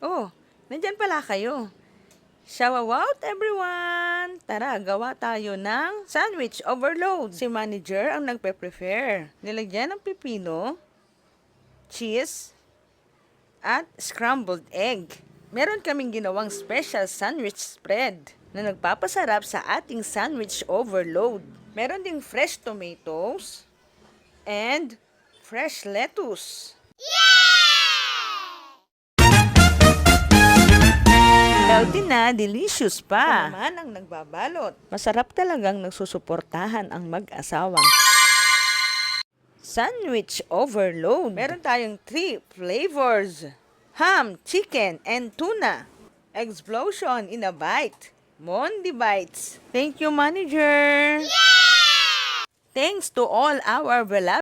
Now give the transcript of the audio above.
Oh, nandyan pala kayo. Shout out everyone! Tara, gawa tayo ng sandwich overload. Si manager ang nagpe-prepare. Nilagyan ng pipino, cheese, at scrambled egg. Meron kaming ginawang special sandwich spread na nagpapasarap sa ating sandwich overload. Meron ding fresh tomatoes and fresh lettuce. Healthy na, delicious pa. Ako naman ang nagbabalot. Masarap talagang nagsusuportahan ang mag-asawang sandwich overload. Meron tayong 3 flavors. Ham, chicken, and tuna. Explosion in a bite. Mondi Bites. Thank you, manager. Thanks to all our beloved